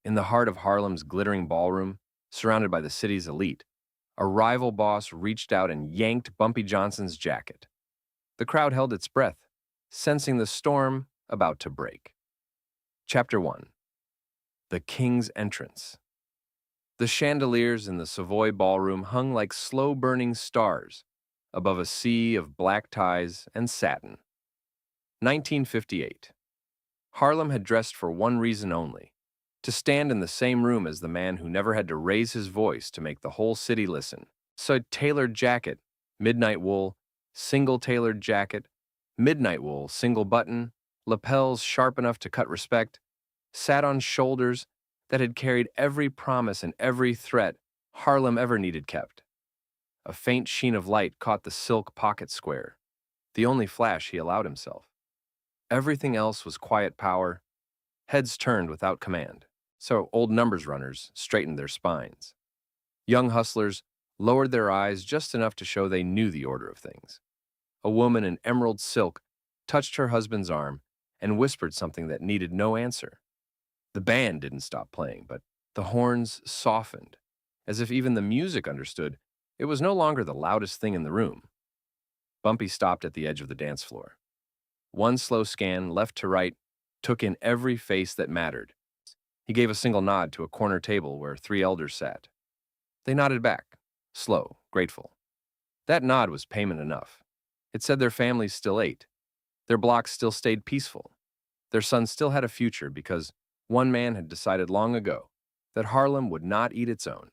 In the heart of Harlem's glittering ballroom, surrounded by the city's elite, a rival boss reached out and yanked Bumpy Johnson's jacket. The crowd held its breath, sensing the storm about to break. Chapter 1. The King's Entrance. The chandeliers in the Savoy ballroom hung like slow-burning stars above a sea of black ties and satin. 1958. Harlem had dressed for one reason only: to stand in the same room as the man who never had to raise his voice to make the whole city listen. So tailored jacket, midnight wool, single tailored jacket, midnight wool, single button, lapels sharp enough to cut respect, sat on shoulders that had carried every promise and every threat Harlem ever needed kept. A faint sheen of light caught the silk pocket square, the only flash he allowed himself. Everything else was quiet power, heads turned without command, so old numbers runners straightened their spines. Young hustlers lowered their eyes just enough to show they knew the order of things. A woman in emerald silk touched her husband's arm and whispered something that needed no answer. The band didn't stop playing, but the horns softened, as if even the music understood it was no longer the loudest thing in the room. Bumpy stopped at the edge of the dance floor. One slow scan, left to right, took in every face that mattered. He gave a single nod to a corner table where three elders sat. They nodded back, slow, grateful. That nod was payment enough. It said their families still ate. Their blocks still stayed peaceful. Their son still had a future because one man had decided long ago that Harlem would not eat its own.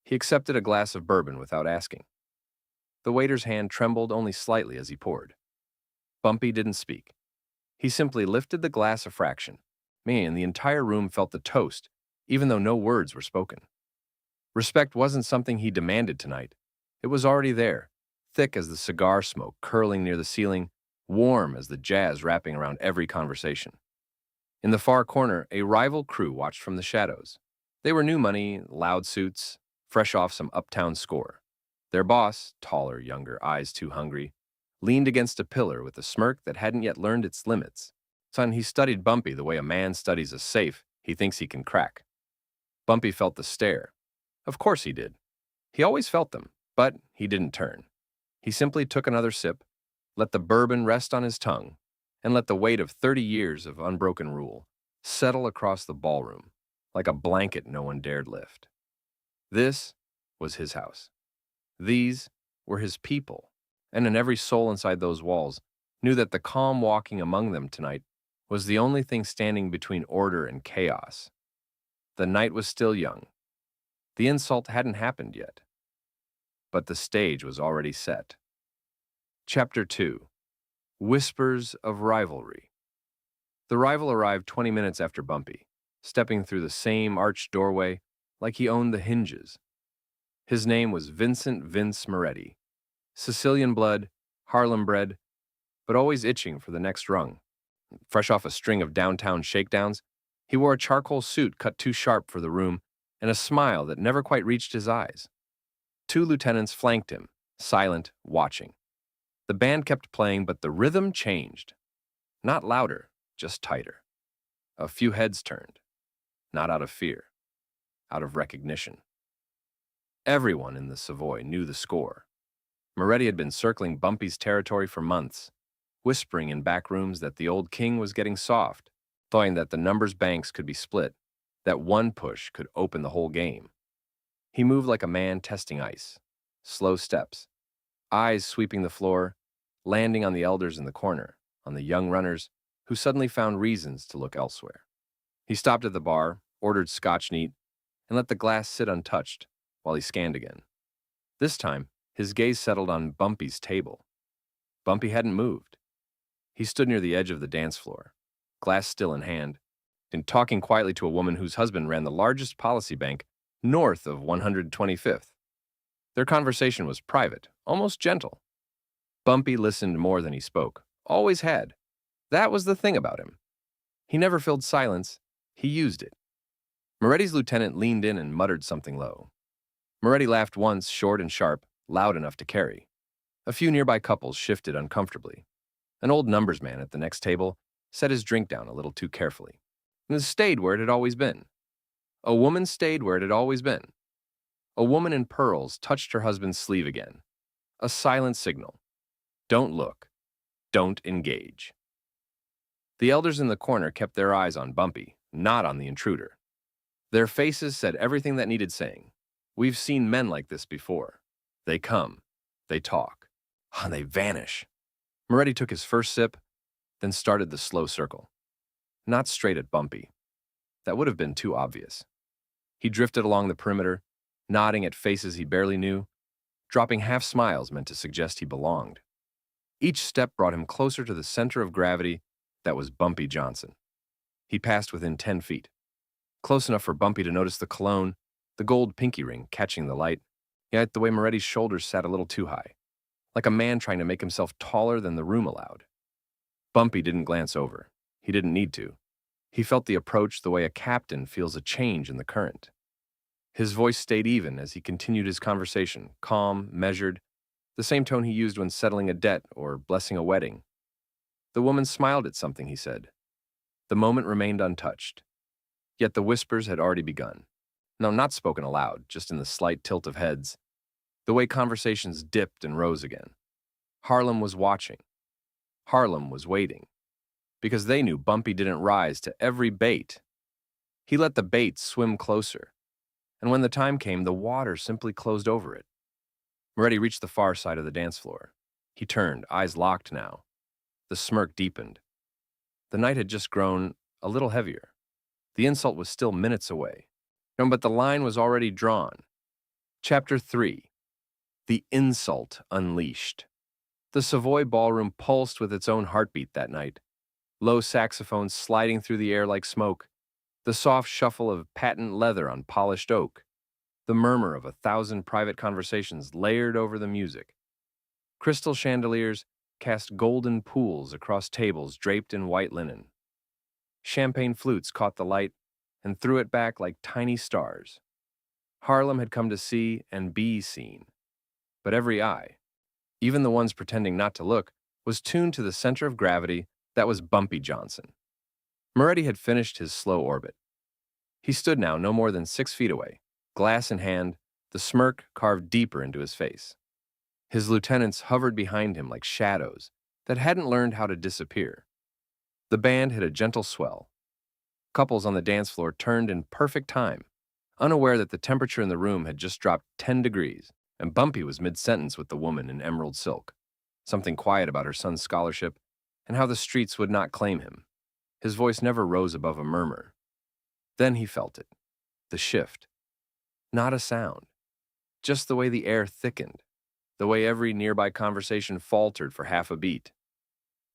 He accepted a glass of bourbon without asking. The waiter's hand trembled only slightly as he poured. Bumpy didn't speak. He simply lifted the glass a fraction. Man, the entire room felt the toast, even though no words were spoken. Respect wasn't something he demanded tonight. It was already there, thick as the cigar smoke curling near the ceiling, warm as the jazz wrapping around every conversation. In the far corner, a rival crew watched from the shadows. They were new money, loud suits, fresh off some uptown score. Their boss, taller, younger, eyes too hungry, leaned against a pillar with a smirk that hadn't yet learned its limits. Son, he studied Bumpy the way a man studies a safe he thinks he can crack. Bumpy felt the stare. Of course he did. He always felt them, but he didn't turn. He simply took another sip, let the bourbon rest on his tongue, and let the weight of 30 years of unbroken rule settle across the ballroom like a blanket no one dared lift. This was his house. These were his people, and in every soul inside those walls knew that the calm walking among them tonight was the only thing standing between order and chaos. The night was still young. The insult hadn't happened yet, but the stage was already set. Chapter 2. Whispers of Rivalry. The rival arrived 20 minutes after Bumpy, stepping through the same arched doorway like he owned the hinges. His name was Vincent Vince Moretti. Sicilian blood, Harlem bred, but always itching for the next rung. Fresh off a string of downtown shakedowns, he wore a charcoal suit cut too sharp for the room and a smile that never quite reached his eyes. Two lieutenants flanked him, silent, watching. The band kept playing, but the rhythm changed. Not louder, just tighter. A few heads turned, not out of fear, out of recognition. Everyone in the Savoy knew the score. Moretti had been circling Bumpy's territory for months, whispering in back rooms that the old king was getting soft, thought that the numbers banks could be split, that one push could open the whole game. He moved like a man testing ice, slow steps, eyes sweeping the floor, landing on the elders in the corner, on the young runners who suddenly found reasons to look elsewhere. He stopped at the bar, ordered scotch neat, and let the glass sit untouched while he scanned again. This time, his gaze settled on Bumpy's table. Bumpy hadn't moved. He stood near the edge of the dance floor, glass still in hand, and talking quietly to a woman whose husband ran the largest policy bank north of 125th. Their conversation was private, almost gentle. Bumpy listened more than he spoke, always had. That was the thing about him. He never filled silence, he used it. Moretti's lieutenant leaned in and muttered something low. Moretti laughed once, short and sharp, loud enough to carry. A few nearby couples shifted uncomfortably. An old numbers man at the next table set his drink down a little too carefully, and stayed where it had always been. A woman stayed where it had always been. A woman in pearls touched her husband's sleeve again. A silent signal. Don't look. Don't engage. The elders in the corner kept their eyes on Bumpy, not on the intruder. Their faces said everything that needed saying. We've seen men like this before. They come, they talk, and they vanish. Moretti took his first sip, then started the slow circle. Not straight at Bumpy. That would have been too obvious. He drifted along the perimeter, nodding at faces he barely knew, dropping half smiles meant to suggest he belonged. Each step brought him closer to the center of gravity that was Bumpy Johnson. He passed within 10 feet, close enough for Bumpy to notice the cologne, the gold pinky ring catching the light, yet the way Moretti's shoulders sat a little too high, like a man trying to make himself taller than the room allowed. Bumpy didn't glance over. He didn't need to. He felt the approach the way a captain feels a change in the current. His voice stayed even as he continued his conversation, calm, measured, the same tone he used when settling a debt or blessing a wedding. The woman smiled at something he said. The moment remained untouched. Yet the whispers had already begun. No, not spoken aloud, just in the slight tilt of heads, the way conversations dipped and rose again. Harlem was watching. Harlem was waiting. Because they knew Bumpy didn't rise to every bait. He let the bait swim closer. And when the time came, the water simply closed over it. Moretti reached the far side of the dance floor. He turned, eyes locked now. The smirk deepened. The night had just grown a little heavier. The insult was still minutes away. No, but the line was already drawn. Chapter 3. The Insult Unleashed. The Savoy Ballroom pulsed with its own heartbeat that night. Low saxophones sliding through the air like smoke. The soft shuffle of patent leather on polished oak. The murmur of 1,000 private conversations layered over the music. Crystal chandeliers cast golden pools across tables draped in white linen. Champagne flutes caught the light and threw it back like tiny stars. Harlem had come to see and be seen. But every eye, even the ones pretending not to look, was tuned to the center of gravity that was Bumpy Johnson. Moretti had finished his slow orbit. He stood now no more than 6 feet away, glass in hand, the smirk carved deeper into his face. His lieutenants hovered behind him like shadows that hadn't learned how to disappear. The band hit a gentle swell. Couples on the dance floor turned in perfect time, unaware that the temperature in the room had just dropped 10 degrees, and Bumpy was mid-sentence with the woman in emerald silk, something quiet about her son's scholarship and how the streets would not claim him. His voice never rose above a murmur. Then he felt it, the shift. Not a sound, just the way the air thickened, the way every nearby conversation faltered for half a beat.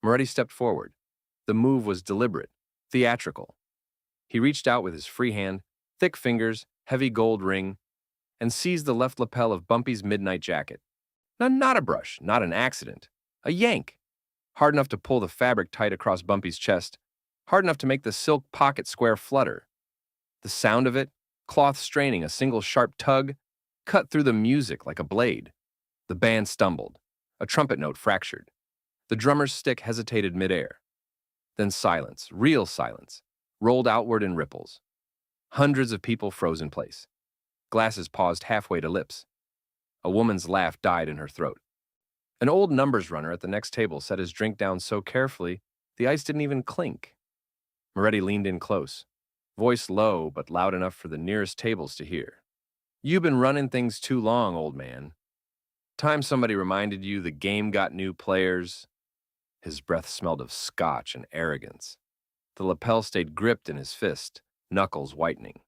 Moretti stepped forward. The move was deliberate, theatrical. He reached out with his free hand, thick fingers, heavy gold ring, and seized the left lapel of Bumpy's midnight jacket. Not a brush, not an accident. A yank. Hard enough to pull the fabric tight across Bumpy's chest, hard enough to make the silk pocket square flutter. The sound of it, cloth straining a single sharp tug, cut through the music like a blade. The band stumbled. A trumpet note fractured. The drummer's stick hesitated midair. Then silence, real silence, rolled outward in ripples. Hundreds of people froze in place. Glasses paused halfway to lips. A woman's laugh died in her throat. An old numbers runner at the next table set his drink down so carefully the ice didn't even clink. Moretti leaned in close, voice low but loud enough for the nearest tables to hear. "You've been running things too long, old man. Time somebody reminded you the game got new players." His breath smelled of scotch and arrogance. The lapel stayed gripped in his fist, knuckles whitening.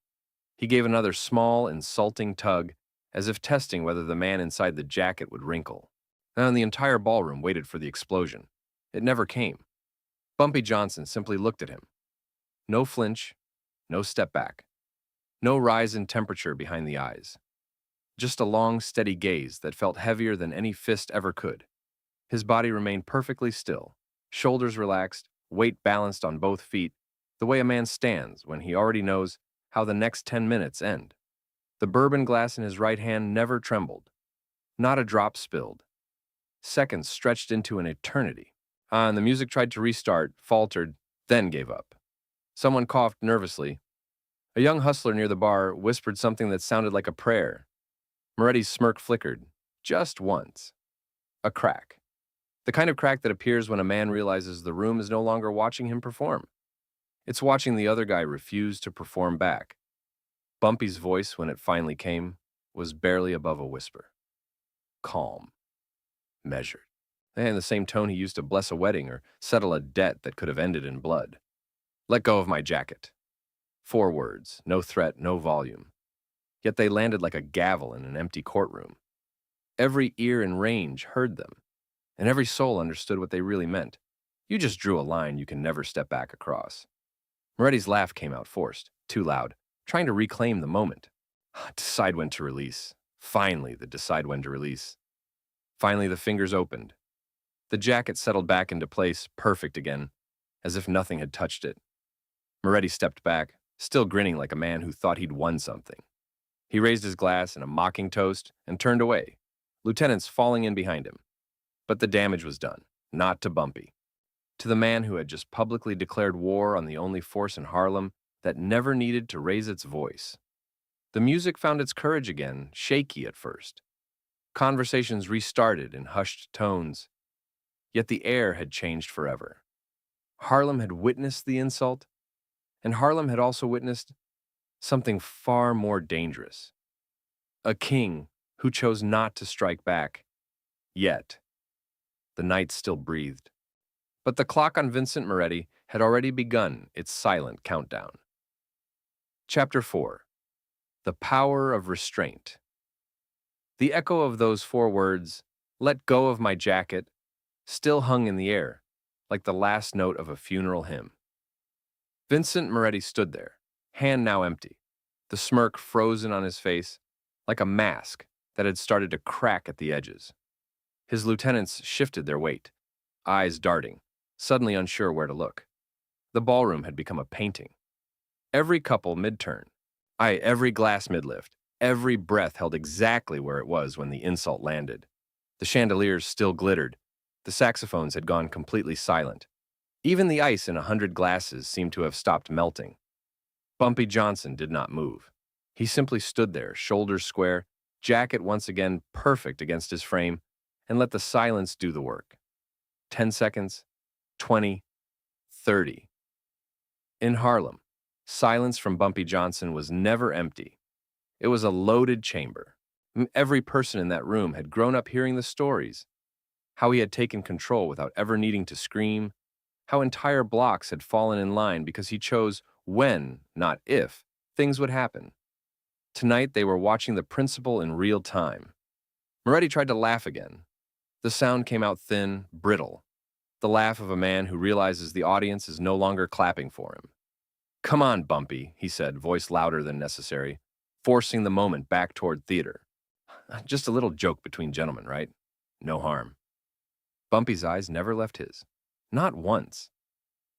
He gave another small, insulting tug, as if testing whether the man inside the jacket would wrinkle. And the entire ballroom waited for the explosion. It never came. Bumpy Johnson simply looked at him. No flinch, no step back. No rise in temperature behind the eyes. Just a long, steady gaze that felt heavier than any fist ever could. His body remained perfectly still, shoulders relaxed, weight balanced on both feet, the way a man stands when he already knows how the next 10 minutes end. The bourbon glass in his right hand never trembled. Not a drop spilled. Seconds stretched into an eternity. And the music tried to restart, faltered, then gave up. Someone coughed nervously. A young hustler near the bar whispered something that sounded like a prayer. Moretti's smirk flickered, just once. A crack. The kind of crack that appears when a man realizes the room is no longer watching him perform. It's watching the other guy refuse to perform back. Bumpy's voice, when it finally came, was barely above a whisper. Calm. Measured. And the same tone he used to bless a wedding or settle a debt that could have ended in blood. Let go of my jacket. 4 words, no threat, no volume. Yet they landed like a gavel in an empty courtroom. Every ear in range heard them, and every soul understood what they really meant. You just drew a line you can never step back across. Moretti's laugh came out forced, too loud, trying to reclaim the moment. Decide when to release. Finally, the decide when to release. Finally, the fingers opened. The jacket settled back into place, perfect again, as if nothing had touched it. Moretti stepped back, still grinning like a man who thought he'd won something. He raised his glass in a mocking toast and turned away, lieutenants falling in behind him. But the damage was done, not to Bumpy. To the man who had just publicly declared war on the only force in Harlem that never needed to raise its voice. The music found its courage again, shaky at first. Conversations restarted in hushed tones, yet the air had changed forever. Harlem had witnessed the insult, and Harlem had also witnessed something far more dangerous. A king who chose not to strike back. Yet, the night still breathed. But the clock on Vincent Moretti had already begun its silent countdown. Chapter 4. The Power of Restraint. The echo of those 4 words, "Let go of my jacket," still hung in the air, like the last note of a funeral hymn. Vincent Moretti stood there, hand now empty, the smirk frozen on his face, like a mask that had started to crack at the edges. His lieutenants shifted their weight, eyes darting, suddenly unsure where to look. The ballroom had become a painting. Every couple mid-turn, every glass mid-lift, every breath held exactly where it was when the insult landed. The chandeliers still glittered. The saxophones had gone completely silent. Even the ice in 100 glasses seemed to have stopped melting. Bumpy Johnson did not move. He simply stood there, shoulders square, jacket once again perfect against his frame, and let the silence do the work. 10 seconds, 20, 30. In Harlem, silence from Bumpy Johnson was never empty. It was a loaded chamber. Every person in that room had grown up hearing the stories, how he had taken control without ever needing to scream, how entire blocks had fallen in line because he chose when, not if, things would happen. Tonight they were watching the principal in real time. Moretti tried to laugh again. The sound came out thin, brittle, the laugh of a man who realizes the audience is no longer clapping for him. "Come on, Bumpy," he said, voice louder than necessary, forcing the moment back toward theater. "Just a little joke between gentlemen, right? No harm." Bumpy's eyes never left his. Not once.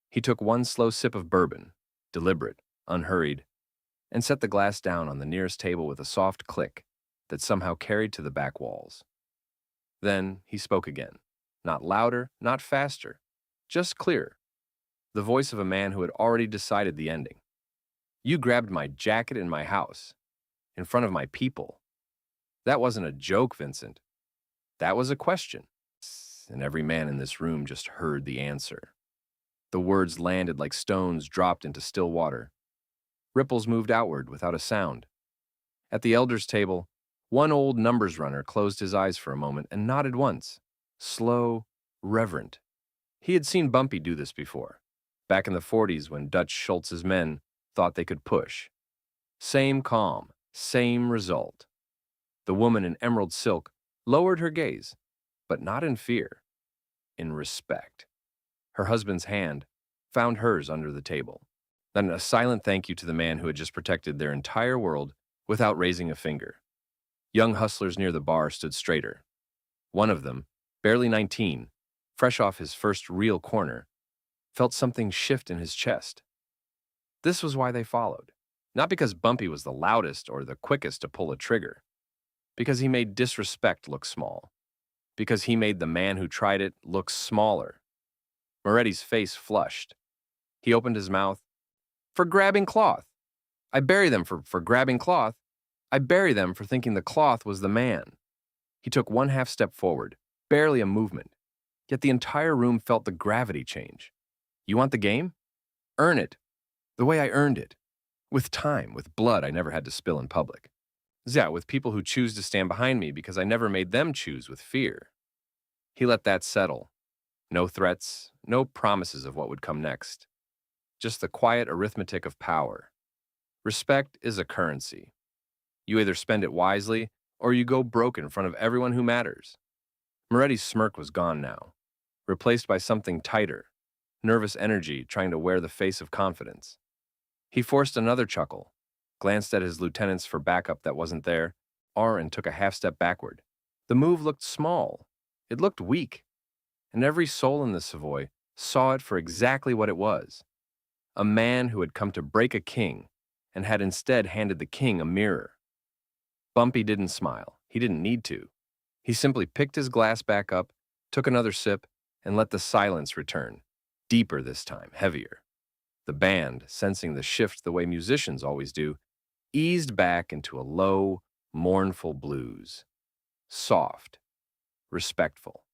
He took one slow sip of bourbon, deliberate, unhurried, and set the glass down on the nearest table with a soft click that somehow carried to the back walls. Then he spoke again, not louder, not faster, just clearer, the voice of a man who had already decided the ending. "You grabbed my jacket in my house, in front of my people. That wasn't a joke, Vincent. That was a question." And every man in this room just heard the answer. The words landed like stones dropped into still water. Ripples moved outward without a sound. At the elders' table, one old numbers runner closed his eyes for a moment and nodded once, slow, reverent. He had seen Bumpy do this before, back in the 40s when Dutch Schultz's men thought they could push. Same calm, same result. The woman in emerald silk lowered her gaze, but not in fear, in respect. Her husband's hand found hers under the table. Then a silent thank you to the man who had just protected their entire world without raising a finger. Young hustlers near the bar stood straighter. One of them, barely 19, fresh off his first real corner, felt something shift in his chest. This was why they followed. Not because Bumpy was the loudest or the quickest to pull a trigger. Because he made disrespect look small. Because he made the man who tried it look smaller. Moretti's face flushed. He opened his mouth. "For grabbing cloth." I bury them for grabbing cloth. I bury them for thinking the cloth was the man. He took one half step forward, barely a movement, yet the entire room felt the gravity change. You want the game? Earn it. The way I earned it. With time, with blood I never had to spill in public. Yeah, with people who choose to stand behind me because I never made them choose with fear. He let that settle. No threats, no promises of what would come next. Just the quiet arithmetic of power. Respect is a currency. You either spend it wisely or you go broke in front of everyone who matters. Moretti's smirk was gone now, replaced by something tighter, nervous energy trying to wear the face of confidence. He forced another chuckle, glanced at his lieutenants for backup that wasn't there, and took a half step backward. The move looked small. It looked weak. And every soul in the Savoy saw it for exactly what it was. A man who had come to break a king and had instead handed the king a mirror. Bumpy didn't smile. He didn't need to. He simply picked his glass back up, took another sip, and let the silence return. Deeper this time, heavier. The band, sensing the shift the way musicians always do, eased back into a low, mournful blues. Soft, respectful,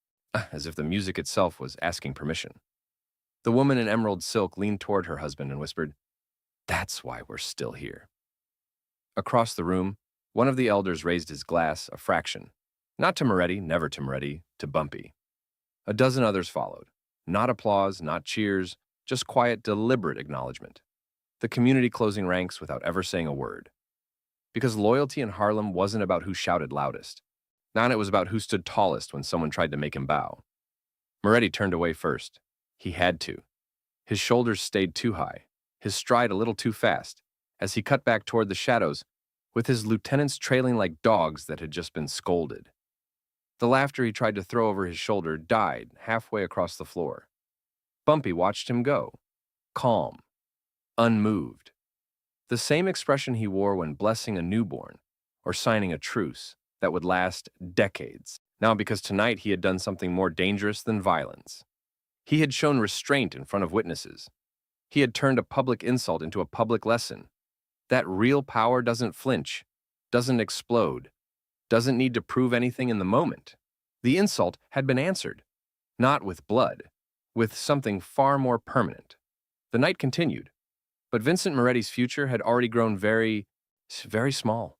as if the music itself was asking permission. The woman in emerald silk leaned toward her husband and whispered, "That's why we're still here." Across the room, one of the elders raised his glass a fraction. Not to Moretti, never to Moretti, to Bumpy. A dozen others followed. Not applause, not cheers, just quiet, deliberate acknowledgement. The community closing ranks without ever saying a word. Because loyalty in Harlem wasn't about who shouted loudest. Now it was about who stood tallest when someone tried to make him bow. Moretti turned away first. He had to. His shoulders stayed too high, his stride a little too fast, as he cut back toward the shadows, with his lieutenants trailing like dogs that had just been scolded. The laughter he tried to throw over his shoulder died halfway across the floor. Bumpy watched him go, calm, unmoved. The same expression he wore when blessing a newborn or signing a truce that would last decades. Now, because tonight he had done something more dangerous than violence. He had shown restraint in front of witnesses. He had turned a public insult into a public lesson. That real power doesn't flinch, doesn't explode, doesn't need to prove anything in the moment. The insult had been answered, not with blood, with something far more permanent. The night continued, but Vincent Moretti's future had already grown very, very small.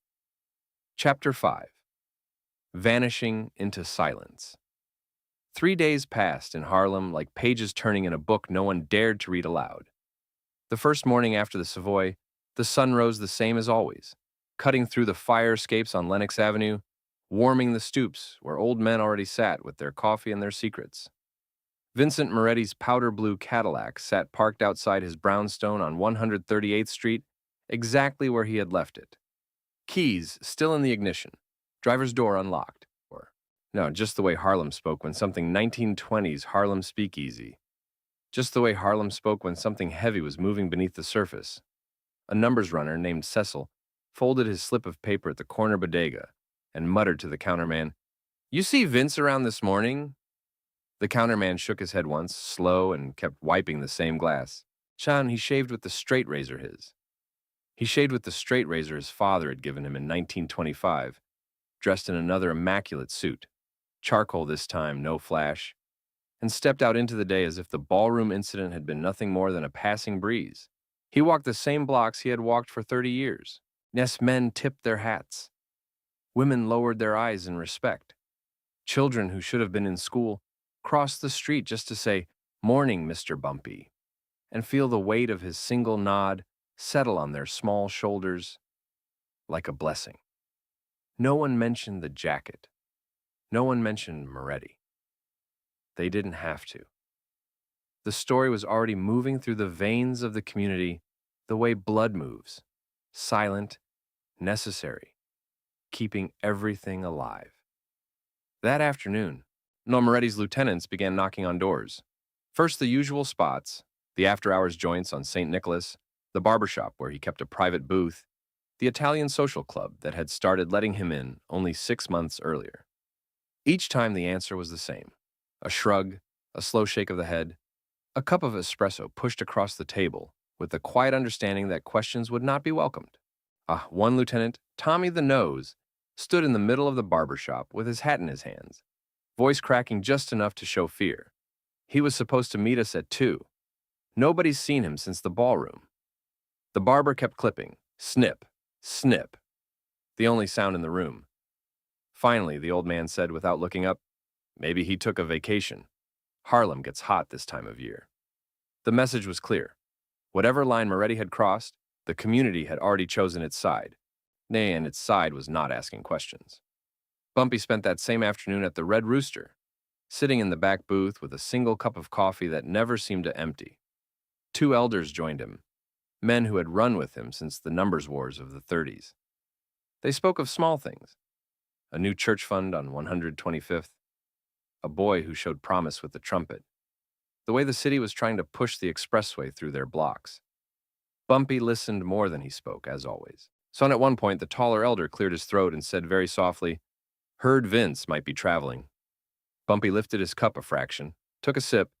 Chapter 5. Vanishing into silence. 3 days passed in Harlem like pages turning in a book no one dared to read aloud. The first morning after the Savoy, the sun rose the same as always, cutting through the fire escapes on Lenox Avenue, warming the stoops where old men already sat with their coffee and their secrets. Vincent Moretti's powder blue Cadillac sat parked outside his brownstone on 138th Street, exactly where he had left it. Keys still in the ignition, driver's door unlocked. No, just the way Harlem spoke when something 1920s Harlem speakeasy. Just the way Harlem spoke when something heavy was moving beneath the surface. A numbers runner named Cecil folded his slip of paper at the corner bodega and muttered to the counterman, "You see Vince around this morning?" The counterman shook his head once, slow, and kept wiping the same glass. He shaved with the straight razor He shaved with the straight razor his father had given him in 1925, dressed in another immaculate suit. Charcoal this time, no flash, and stepped out into the day as if the ballroom incident had been nothing more than a passing breeze. He walked the same blocks he had walked for 30 years. Yes, men tipped their hats. Women lowered their eyes in respect. Children who should have been in school crossed the street just to say, "Morning, Mr. Bumpy," and feel the weight of his single nod settle on their small shoulders like a blessing. No one mentioned the jacket. No one mentioned Moretti. They didn't have to. The story was already moving through the veins of the community the way blood moves, silent, necessary, keeping everything alive. That afternoon, Moretti's lieutenants began knocking on doors. First the usual spots, the after-hours joints on St. Nicholas, the barbershop where he kept a private booth, the Italian social club that had started letting him in only 6 months earlier. Each time the answer was the same. A shrug, a slow shake of the head, a cup of espresso pushed across the table with the quiet understanding that questions would not be welcomed. One lieutenant, Tommy the Nose, stood in the middle of the barber shop with his hat in his hands, voice cracking just enough to show fear. He was supposed to meet us at 2. Nobody's seen him since the ballroom. The barber kept clipping. Snip, snip. The only sound in the room. Finally, the old man said without looking up, "Maybe he took a vacation. Harlem gets hot this time of year." The message was clear. Whatever line Moretti had crossed, the community had already chosen its side. Nay, and its side was not asking questions. Bumpy spent that same afternoon at the Red Rooster, sitting in the back booth with a single cup of coffee that never seemed to empty. 2 elders joined him, men who had run with him since the numbers wars of the 30s. They spoke of small things: a new church fund on 125th, a boy who showed promise with the trumpet, the way the city was trying to push the expressway through their blocks. Bumpy listened more than he spoke, as always. So at one point, the taller elder cleared his throat and said very softly, "Heard Vince might be traveling." Bumpy lifted his cup a fraction, took a sip,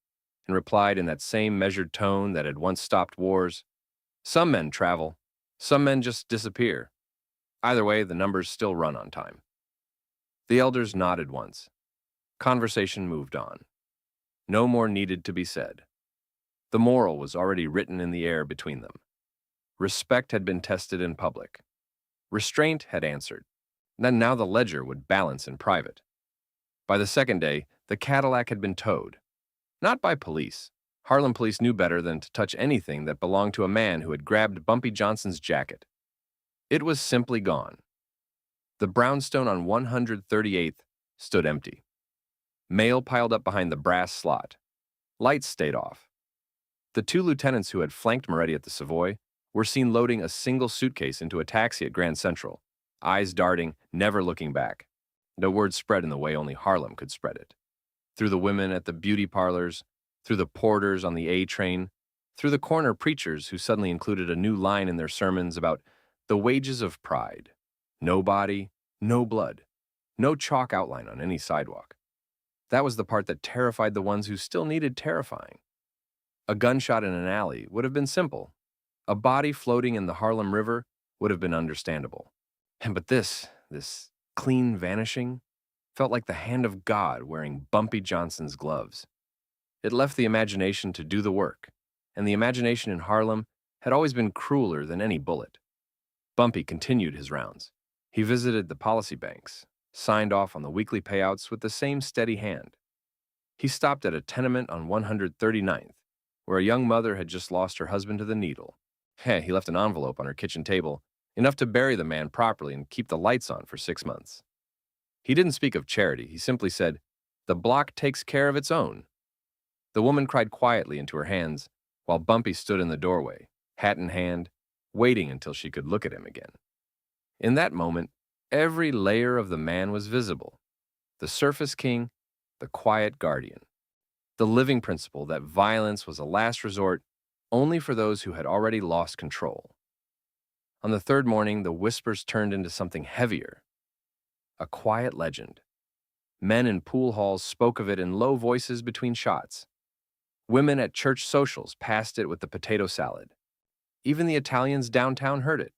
and replied in that same measured tone that had once stopped wars, "Some men travel, some men just disappear. Either way, the numbers still run on time." The elders nodded once. Conversation moved on. No more needed to be said. The moral was already written in the air between them. Respect had been tested in public. Restraint had answered. Then now the ledger would balance in private. By the second day, the Cadillac had been towed. Not by police. Harlem police knew better than to touch anything that belonged to a man who had grabbed Bumpy Johnson's jacket. It was simply gone. The brownstone on 138th stood empty. Mail piled up behind the brass slot. Lights stayed off. The 2 lieutenants who had flanked Moretti at the Savoy were seen loading a single suitcase into a taxi at Grand Central, eyes darting, never looking back. No word spread in the way only Harlem could spread it. Through the women at the beauty parlors, through the porters on the A train, through the corner preachers who suddenly included a new line in their sermons about the wages of pride. No body, no blood, no chalk outline on any sidewalk. That was the part that terrified the ones who still needed terrifying. A gunshot in an alley would have been simple. A body floating in the Harlem River would have been understandable. But this clean vanishing, felt like the hand of God wearing Bumpy Johnson's gloves. It left the imagination to do the work, and the imagination in Harlem had always been crueler than any bullet. Bumpy continued his rounds. He visited the policy banks, signed off on the weekly payouts with the same steady hand. He stopped at a tenement on 139th, where a young mother had just lost her husband to the needle. He left an envelope on her kitchen table, enough to bury the man properly and keep the lights on for 6 months. He didn't speak of charity. He simply said, "The block takes care of its own." The woman cried quietly into her hands, while Bumpy stood in the doorway, hat in hand, waiting until she could look at him again. In that moment, every layer of the man was visible. The surface king, the quiet guardian. The living principle that violence was a last resort only for those who had already lost control. On the 3rd morning, the whispers turned into something heavier. A quiet legend. Men in pool halls spoke of it in low voices between shots. Women at church socials passed it with the potato salad. Even the Italians downtown heard it,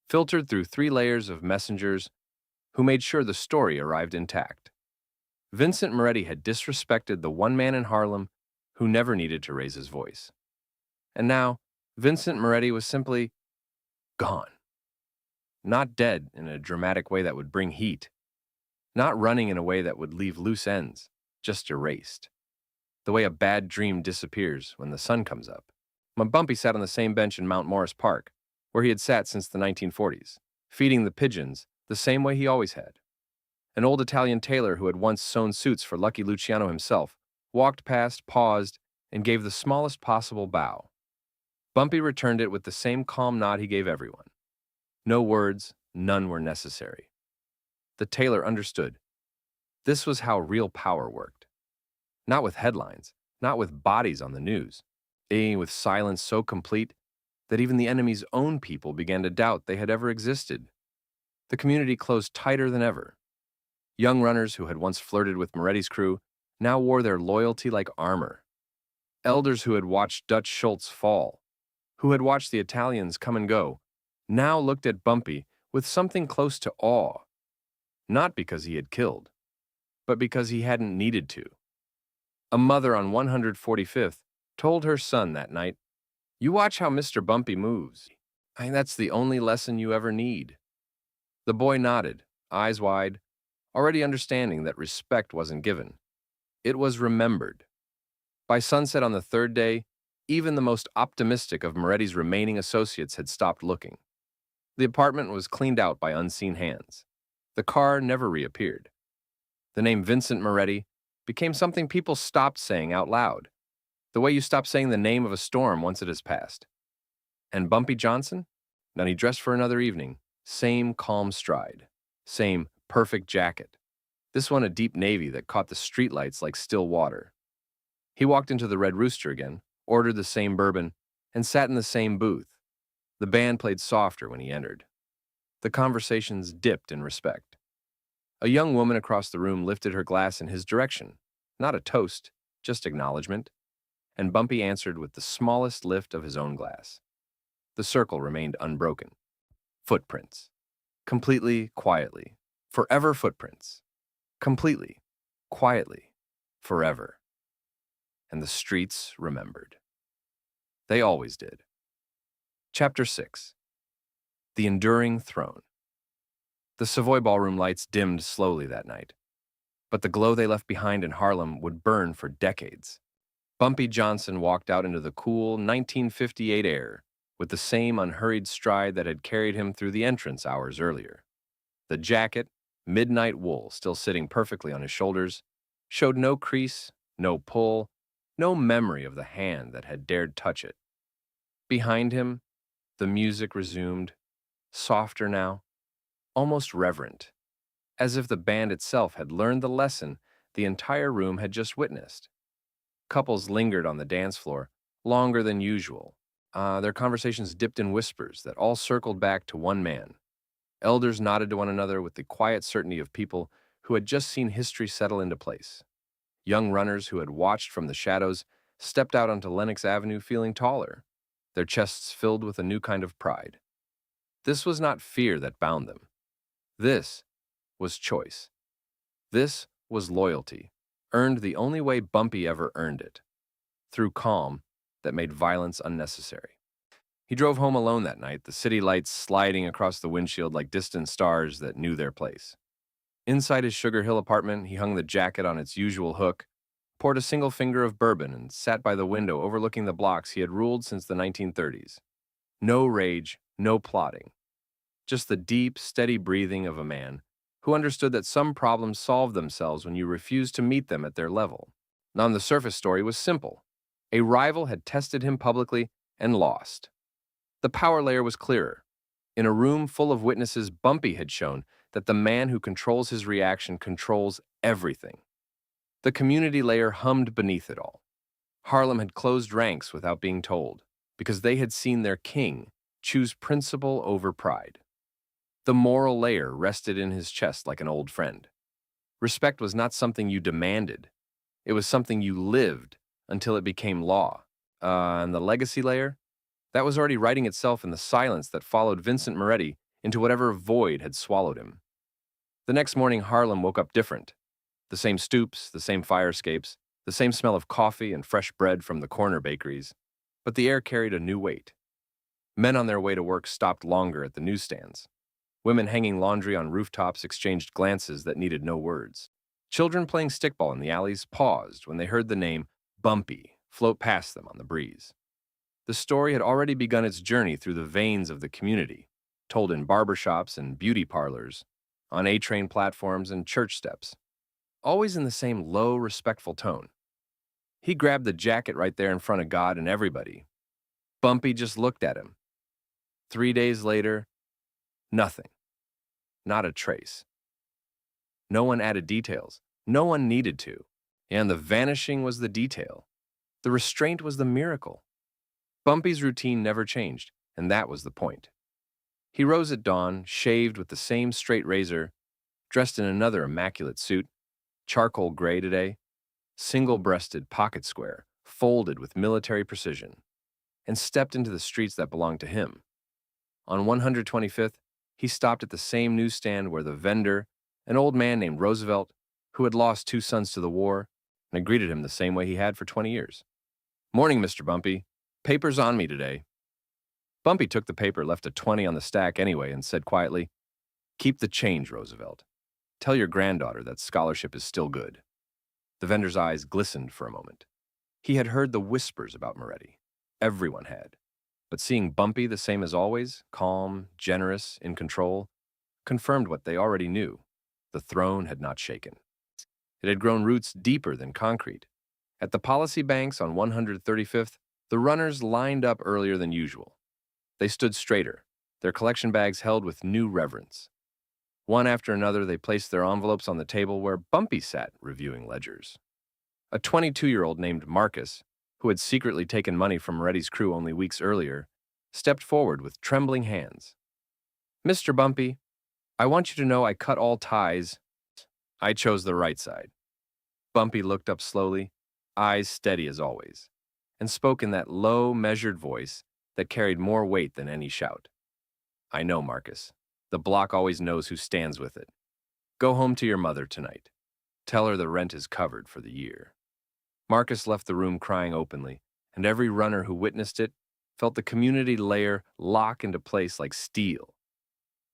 filtered through 3 layers of messengers who made sure the story arrived intact. Vincent Moretti had disrespected the one man in Harlem who never needed to raise his voice. And now, Vincent Moretti was simply gone. Not dead in a dramatic way that would bring heat. Not running in a way that would leave loose ends, just erased. The way a bad dream disappears when the sun comes up. When Bumpy sat on the same bench in Mount Morris Park, where he had sat since the 1940s, feeding the pigeons the same way he always had. An old Italian tailor who had once sewn suits for Lucky Luciano himself walked past, paused, and gave the smallest possible bow. Bumpy returned it with the same calm nod he gave everyone. No words, none were necessary. The tailor understood. This was how real power worked. Not with headlines, not with bodies on the news, with silence so complete that even the enemy's own people began to doubt they had ever existed. The community closed tighter than ever. Young runners who had once flirted with Moretti's crew now wore their loyalty like armor. Elders who had watched Dutch Schultz fall, who had watched the Italians come and go, now looked at Bumpy with something close to awe, not because he had killed, but because he hadn't needed to. A mother on 145th told her son that night, "You watch how Mr. Bumpy moves. That's the only lesson you ever need." The boy nodded, eyes wide, already understanding that respect wasn't given. It was remembered. By sunset on the third day, even the most optimistic of Moretti's remaining associates had stopped looking. The apartment was cleaned out by unseen hands. The car never reappeared. The name Vincent Moretti became something people stopped saying out loud, the way you stop saying the name of a storm once it has passed. And Bumpy Johnson? Now he dressed for another evening. Same calm stride. Same perfect jacket. This one a deep navy that caught the streetlights like still water. He walked into the Red Rooster again, ordered the same bourbon, and sat in the same booth. The band played softer when he entered. The conversations dipped in respect. A young woman across the room lifted her glass in his direction. Not a toast, just acknowledgement. And Bumpy answered with the smallest lift of his own glass. The circle remained unbroken. Footprints. Completely, quietly. Forever footprints. Completely, quietly, forever. And the streets remembered. They always did. Chapter 6. The Enduring Throne. The Savoy Ballroom lights dimmed slowly that night, but the glow they left behind in Harlem would burn for decades. Bumpy Johnson walked out into the cool 1958 air with the same unhurried stride that had carried him through the entrance hours earlier. The jacket, midnight wool still sitting perfectly on his shoulders, showed no crease, no pull, no memory of the hand that had dared touch it. Behind him, the music resumed, softer now, almost reverent, as if the band itself had learned the lesson the entire room had just witnessed. Couples lingered on the dance floor, longer than usual. Their conversations dipped in whispers that all circled back to one man. Elders nodded to one another with the quiet certainty of people who had just seen history settle into place. Young runners who had watched from the shadows stepped out onto Lenox Avenue feeling taller, their chests filled with a new kind of pride. This was not fear that bound them. This was choice. This was loyalty, earned the only way Bumpy ever earned it, through calm that made violence unnecessary. He drove home alone that night, the city lights sliding across the windshield like distant stars that knew their place. Inside his Sugar Hill apartment, he hung the jacket on its usual hook, poured a single finger of bourbon, and sat by the window overlooking the blocks he had ruled since the 1930s. No rage, no plotting. Just the deep, steady breathing of a man who understood that some problems solve themselves when you refuse to meet them at their level. On the surface, story was simple. A rival had tested him publicly and lost. The power layer was clearer. In a room full of witnesses, Bumpy had shown that the man who controls his reaction controls everything. The community layer hummed beneath it all. Harlem had closed ranks without being told, because they had seen their king choose principle over pride. The moral layer rested in his chest like an old friend. Respect was not something you demanded. It was something you lived until it became law. And the legacy layer? That was already writing itself in the silence that followed Vincent Moretti into whatever void had swallowed him. The next morning, Harlem woke up different. The same stoops, the same fire escapes, the same smell of coffee and fresh bread from the corner bakeries, but the air carried a new weight. Men on their way to work stopped longer at the newsstands. Women hanging laundry on rooftops exchanged glances that needed no words. Children playing stickball in the alleys paused when they heard the name Bumpy float past them on the breeze. The story had already begun its journey through the veins of the community, told in barbershops and beauty parlors, on A-train platforms and church steps, always in the same low, respectful tone. He grabbed the jacket right there in front of God and everybody. Bumpy just looked at him. 3 days later, nothing. Not a trace. No one added details. No one needed to. And the vanishing was the detail. The restraint was the miracle. Bumpy's routine never changed, and that was the point. He rose at dawn, shaved with the same straight razor, dressed in another immaculate suit, charcoal gray today, single-breasted pocket square, folded with military precision. and stepped into the streets that belonged to him. On 125th, he stopped at the same newsstand where the vendor, an old man named Roosevelt, who had lost two sons to the war, and greeted him the same way he had for 20 years. "Morning, Mr. Bumpy. Paper's on me today." Bumpy took the paper, left a 20 on the stack anyway, and said quietly, "Keep the change, Roosevelt. Tell your granddaughter that scholarship is still good." The vendor's eyes glistened for a moment. He had heard the whispers about Moretti. Everyone had. But seeing Bumpy the same as always, calm, generous, in control, confirmed what they already knew. The throne had not shaken. It had grown roots deeper than concrete. At the policy banks on 135th, the runners lined up earlier than usual. They stood straighter, their collection bags held with new reverence. One after another, they placed their envelopes on the table where Bumpy sat reviewing ledgers. A 22-year-old named Marcus, who had secretly taken money from Moretti's crew only weeks earlier, stepped forward with trembling hands. "Mr. Bumpy, I want you to know I cut all ties. I chose the right side." Bumpy looked up slowly, eyes steady as always, and spoke in that low, measured voice that carried more weight than any shout. "I know, Marcus. The block always knows who stands with it. Go home to your mother tonight. Tell her the rent is covered for the year." Marcus left the room crying openly, and every runner who witnessed it felt the community layer lock into place like steel.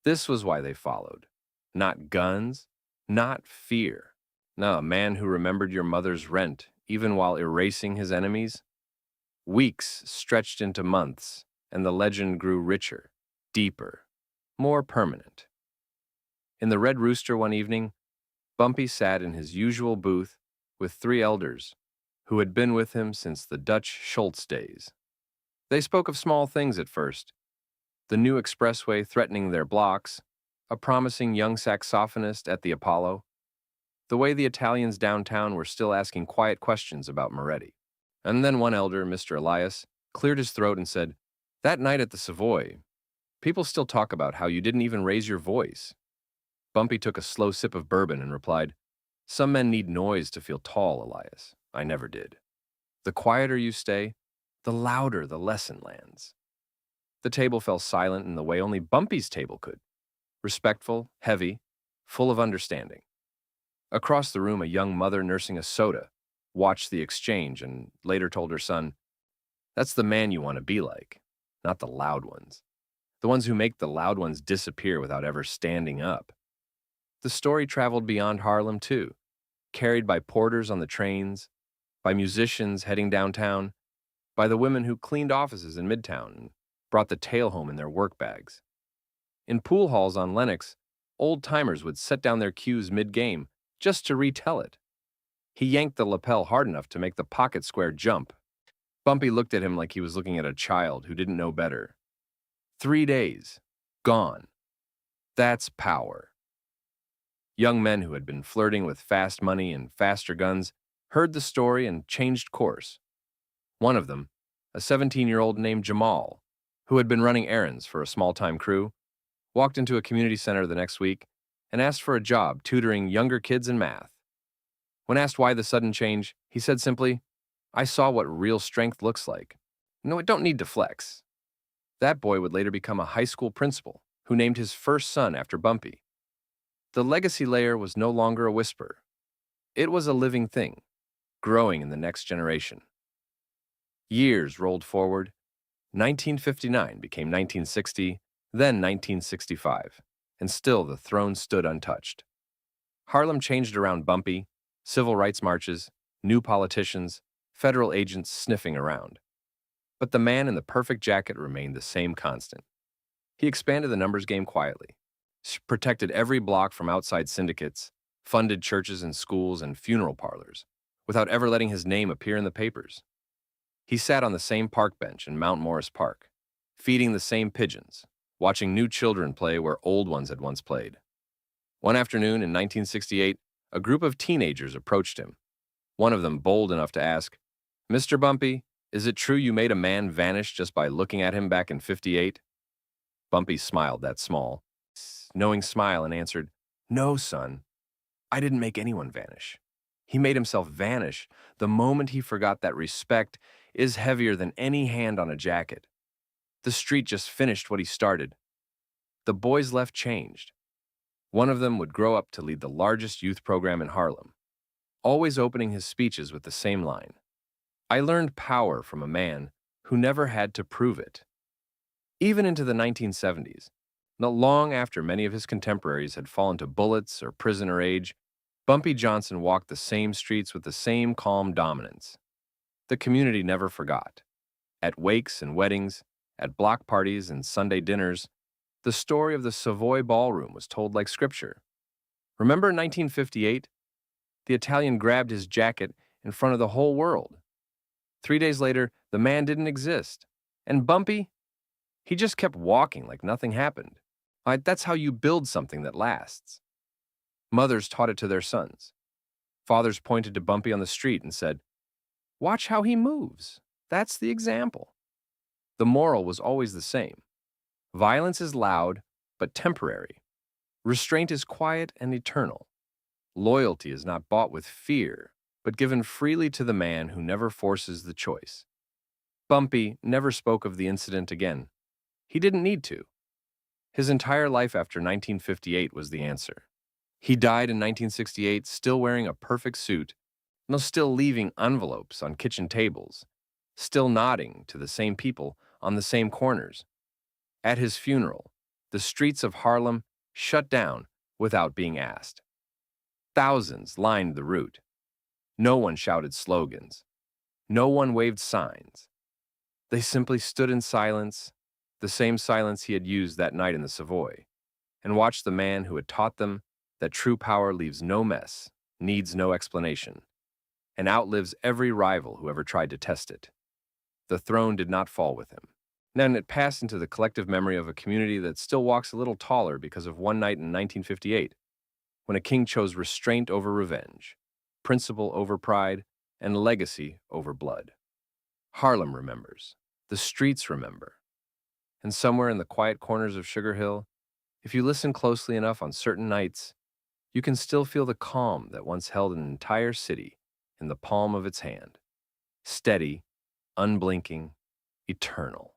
This was why they followed. Not guns, not fear. No, a man who remembered your mother's rent, even while erasing his enemies. Weeks stretched into months, and the legend grew richer, deeper, more permanent. In the Red Rooster one evening, Bumpy sat in his usual booth with three elders who had been with him since the Dutch Schultz days. They spoke of small things at first: the new expressway threatening their blocks, a promising young saxophonist at the Apollo, the way the Italians downtown were still asking quiet questions about Moretti. And then one elder, Mr. Elias, cleared his throat and said, "That night at the Savoy, people still talk about how you didn't even raise your voice." Bumpy took a slow sip of bourbon and replied, "Some men need noise to feel tall, Elias. I never did. The quieter you stay, the louder the lesson lands." The table fell silent in the way only Bumpy's table could. Respectful, heavy, full of understanding. Across the room, a young mother nursing a soda watched the exchange and later told her son, "That's the man you want to be like, not the loud ones. The ones who make the loud ones disappear without ever standing up." The story traveled beyond Harlem, too, carried by porters on the trains, by musicians heading downtown, by the women who cleaned offices in Midtown and brought the tail home in their work bags. In pool halls on Lenox, old-timers would set down their cues mid-game just to retell it. He yanked the lapel hard enough to make the pocket square jump. Bumpy looked at him like he was looking at a child who didn't know better. 3 days. Gone. That's power. Young men who had been flirting with fast money and faster guns heard the story and changed course. One of them, a 17-year-old named Jamal, who had been running errands for a small-time crew, walked into a community center the next week and asked for a job tutoring younger kids in math. When asked why the sudden change, he said simply, "I saw what real strength looks like. No, it don't need to flex." That boy would later become a high school principal who named his first son after Bumpy. The legacy layer was no longer a whisper. It was a living thing, growing in the next generation. Years rolled forward. 1959 became 1960, then 1965, and still the throne stood untouched. Harlem changed around Bumpy, civil rights marches, new politicians, federal agents sniffing around. But the man in the perfect jacket remained the same constant. He expanded the numbers game quietly, protected every block from outside syndicates, funded churches and schools and funeral parlors, without ever letting his name appear in the papers. He sat on the same park bench in Mount Morris Park, feeding the same pigeons, watching new children play where old ones had once played. One afternoon in 1968, a group of teenagers approached him, one of them bold enough to ask, "Mr. Bumpy, is it true you made a man vanish just by looking at him back in '58? Bumpy smiled that small, knowing smile and answered, "No, son, I didn't make anyone vanish. He made himself vanish the moment he forgot that respect is heavier than any hand on a jacket. The street just finished what he started. The boys left changed. One of them would grow up to lead the largest youth program in Harlem, always opening his speeches with the same line: "I learned power from a man who never had to prove it." Even into the 1970s, not long after many of his contemporaries had fallen to bullets or prisoner age, Bumpy Johnson walked the same streets with the same calm dominance. The community never forgot. At wakes and weddings, at block parties and Sunday dinners, the story of the Savoy Ballroom was told like scripture. Remember in 1958? The Italian grabbed his jacket in front of the whole world. 3 days later, the man didn't exist. And Bumpy? He just kept walking like nothing happened. That's how you build something that lasts. Mothers taught it to their sons. Fathers pointed to Bumpy on the street and said, "Watch how he moves. That's the example." The moral was always the same. Violence is loud, but temporary. Restraint is quiet and eternal. Loyalty is not bought with fear, but given freely to the man who never forces the choice. Bumpy never spoke of the incident again. He didn't need to. His entire life after 1958 was the answer. He died in 1968 still wearing a perfect suit, no, still leaving envelopes on kitchen tables, still nodding to the same people on the same corners. At his funeral, the streets of Harlem shut down without being asked. Thousands lined the route. No one shouted slogans. No one waved signs. They simply stood in silence, the same silence he had used that night in the Savoy, and watched the man who had taught them that true power leaves no mess, needs no explanation, and outlives every rival who ever tried to test it. The throne did not fall with him. Then it passed into the collective memory of a community that still walks a little taller because of one night in 1958, when a king chose restraint over revenge, principle over pride, and legacy over blood. Harlem remembers. The streets remember. And somewhere in the quiet corners of Sugar Hill, if you listen closely enough on certain nights, you can still feel the calm that once held an entire city in the palm of its hand. Steady, unblinking, eternal.